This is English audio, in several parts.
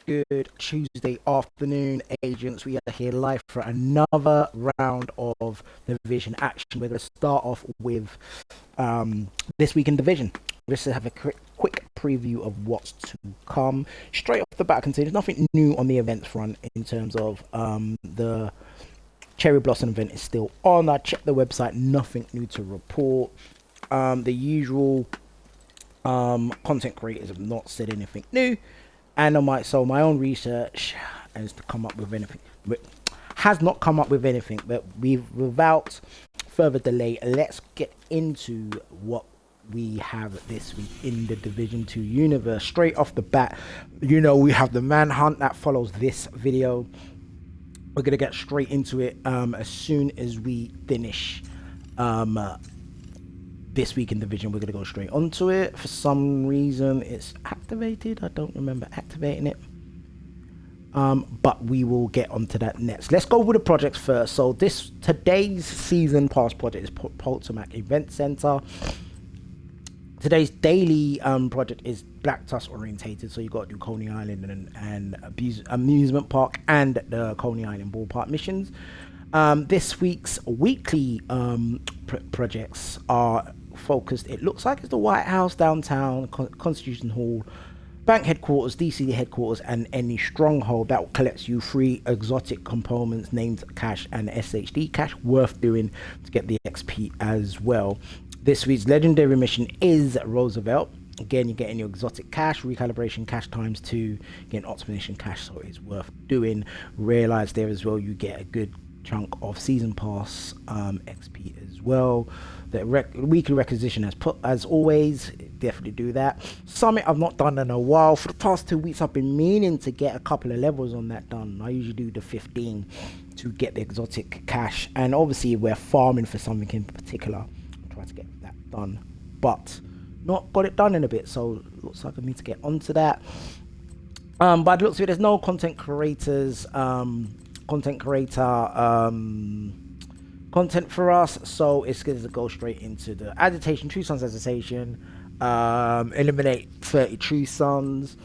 Good Tuesday afternoon, agents. We are here live for another round of Division action. We're going to start off with this week in Division. Just to have a quick preview of what's to come. Straight off the bat, there's nothing new on the events front in terms of the Cherry Blossom event is still on. I checked the website, nothing new to report. The usual content creators have not said anything new. And on my own research has not come up with anything, but without further delay, let's get into what we have this week in the Division 2 universe. Straight off the bat, we have the manhunt that follows this video. We're gonna get straight into it as soon as we finish this week in Division. We're going to go straight onto it. For some reason it's activated. I don't remember activating it, but we will get onto that next. Let's go with the projects first. So today's season pass project is Presetned Event Center. Today's daily project is Black Tusk orientated, so you got to do Coney Island and amusement park and the Coney Island ballpark missions. This week's weekly projects are focused, it looks like it's the White House, downtown, Constitution Hall, bank headquarters, DC headquarters, and any stronghold. That collects you 3 exotic components, named cash and SHD cash, worth doing to get the XP as well. This week's legendary mission is Roosevelt. Again, you're getting your exotic cash, recalibration cash ×2, getting optimization cash, so it's worth doing. Realize there as well you get a good chunk of season pass XP as well. The weekly requisition as always, definitely do that. Summit I've not done in a while. For the past 2 weeks I've been meaning to get a couple of levels on that done. I usually do the 15 to get the exotic cash, and obviously we're farming for something in particular. I try to get that done, but not got it done in a bit, so looks like I need to get onto that. But it looks like there's no content creator content for us, so it's going to go straight into the agitation, True Sons agitation. Eliminate 30 True Sons.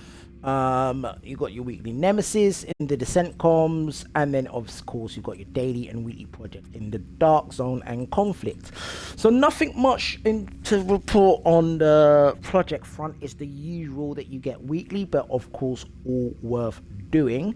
You got your weekly nemesis in the descent comms, and then of course you got your daily and weekly project in the dark zone and conflict. So nothing much to report on the project front. It's the usual that you get weekly, but of course all worth doing.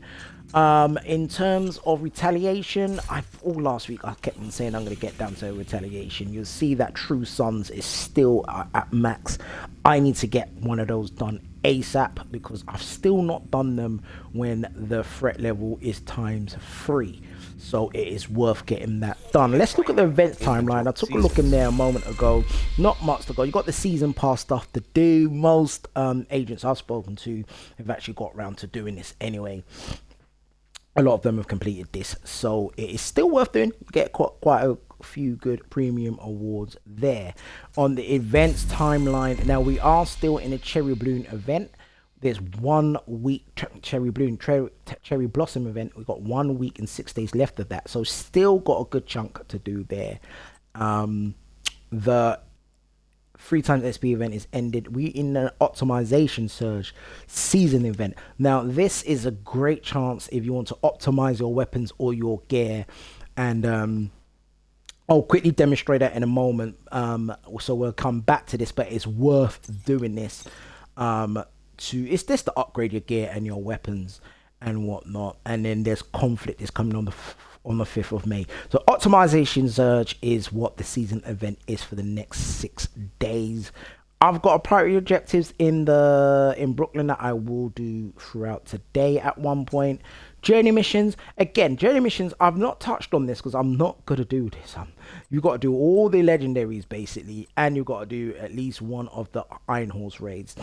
In terms of retaliation, last week I kept on saying I'm going to get down to retaliation. You'll see that True Sons is still at max. I need to get one of those done ASAP because I've still not done them when the threat level is ×3. So it is worth getting that done. Let's look at the event timeline. I took a look in there a moment ago. Not much to go. You got the season pass stuff to do. Most agents I've spoken to have actually got around to doing this anyway. A lot of them have completed this, so it is still worth doing. You get quite a few good premium awards there. On the events timeline, now we are still in a Cherry Bloom event. There's 1 week Cherry Blossom event. We've got 1 week and 6 days left of that, so still got a good chunk to do there. The 3 times SP event is ended. We in an optimization surge season event. Now this is a great chance if you want to optimize your weapons or your gear, and I'll quickly demonstrate that in a moment. So we'll come back to this, but it's worth doing this. It's just to upgrade your gear and your weapons and whatnot. And then there's conflict is coming on the 5th of May. So optimization surge is what the season event is for the next 6 days. I've got a priority objectives in Brooklyn that I will do throughout today at one point. Journey missions, again, I've not touched on this because I'm not gonna do this. You've got to do all the legendaries basically, and you've got to do at least one of the Iron Horse raids.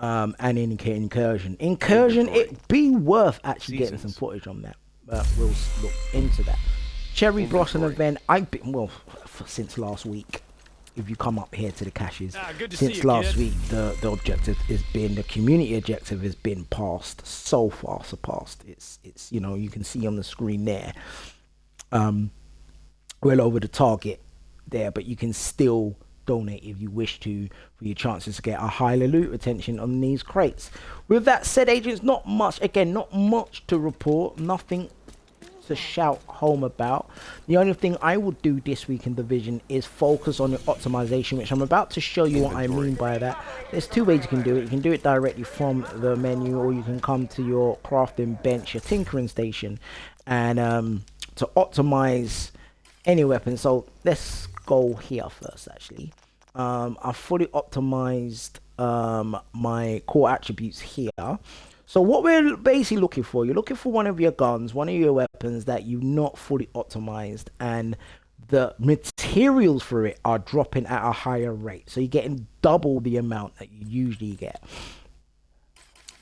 And incursion, it'd be worth actually getting some footage on that. We'll look into that. Cherry Blossom event, I've been since last week. if you come up here to the caches. Good to Since see you, last kid. week, the objective has been, the community objective has been passed, so far surpassed. It's you know, you can see on the screen there, well over the target there, but you can still donate if you wish to, for your chances to get a higher loot retention on these crates. With that said, agents, not much to report, nothing to shout home about. The only thing I would do this week in Division is focus on your optimization, which I'm about to show you what I mean by that. There's two ways you can do it. You can do it directly from the menu, or you can come to your crafting bench, your tinkering station, and to optimize any weapon. So let's go here first. Actually, I've fully optimized my core attributes here. So what we're basically looking for, you're looking for one of your guns, one of your weapons that you've not fully optimized, and the materials for it are dropping at a higher rate. So you're getting double the amount that you usually get.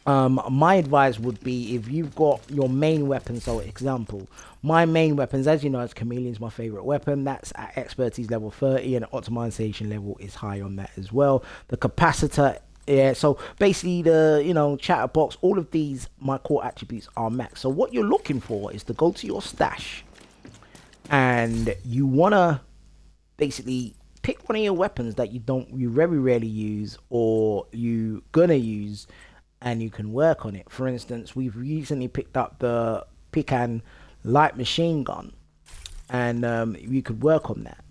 My advice would be, if you've got your main weapon, so example, my main weapons, as you know, as Chameleon is my favorite weapon. That's at expertise level 30, and optimization level is high on that as well. The capacitor, yeah, so basically the, you know, chatterbox, all of these, my core attributes are max. So what you're looking for is to go to your stash, and you want to basically pick one of your weapons that you very rarely use, or you gonna use, and you can work on it. For instance, we've recently picked up the Pican light machine gun, and you could work on that.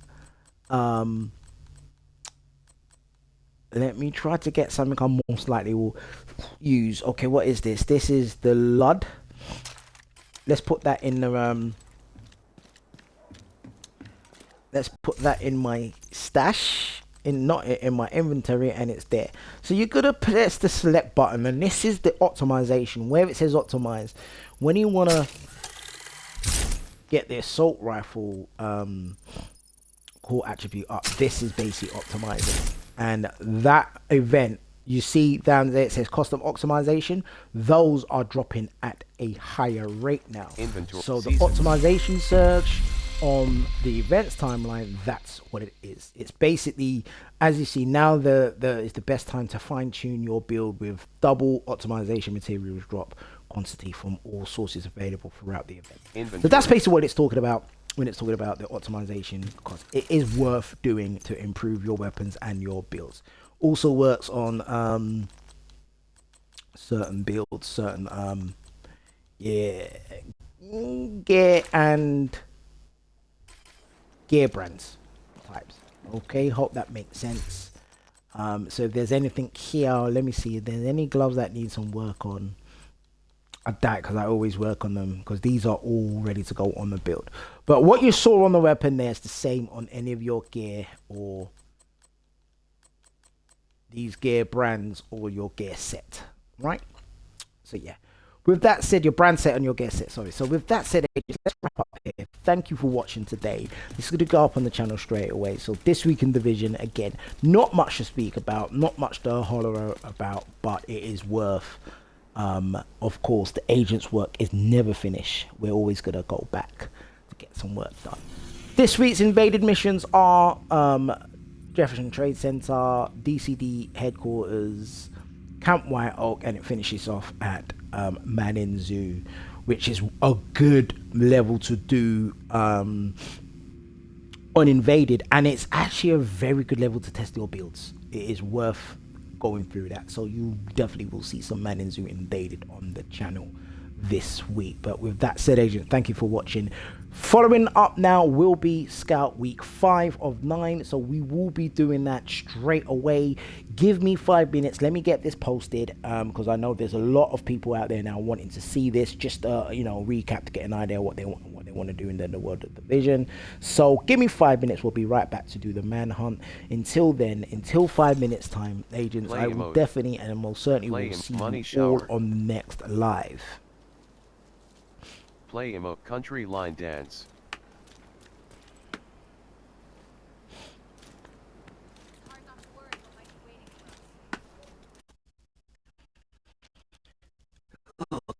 Let me try to get something I most likely will use. Okay, what is this? This is the Lud. Let's put that in the let's put that in my stash, not in my inventory, and it's there. So you're gonna press the select button, and this is the optimization where it says optimize. When you wanna get the assault rifle core attribute up, this is basically optimizing. And that event, you see down there, it says custom optimization. Those are dropping at a higher rate now. Inventory so the season. optimization search on the events timeline, that's what it is. It's basically, as you see now, is the best time to fine tune your build with double optimization materials drop quantity from all sources available throughout the event. Inventory. So that's basically what it's talking about when it's talking about the optimization, because it is worth doing to improve your weapons and your builds. Also works on certain builds, certain gear and gear brands types. Okay, hope that makes sense. So if there's anything here, let me see if there's any gloves that need some work on. I doubt, because I always work on them, because these are all ready to go on the build. But what you saw on the weapon there is the same on any of your gear, or these gear brands, or your gear set, right? So yeah, with that said, your brand set and your gear set, sorry. So with that said, let's wrap up here. Thank you for watching today. This is going to go up on the channel straight away. So this week in Division, again, not much to speak about, not much to holler about, but it is worth. Of course, the agent's work is never finished. We're always going to go back to get some work done. This week's invaded missions are Jefferson Trade Center, DCD headquarters, Camp White Oak, and it finishes off at Manning Zoo, which is a good level to do on invaded, and it's actually a very good level to test your builds. It is worth going through that, so you definitely will see some Manning Zoo invaded on the channel this week. But with that said, agent, thank you for watching. Following up now will be Scout Week 5 of 9, so we will be doing that straight away. Give me 5 minutes, let me get this posted, because I know there's a lot of people out there now wanting to see this, just you know, recap to get an idea what they want to do in the world of Division. So give me 5 minutes, we'll be right back to do the manhunt. Until then, until 5 minutes time, agents, I will definitely and most certainly will see you all on the next live. Play emote country line dance.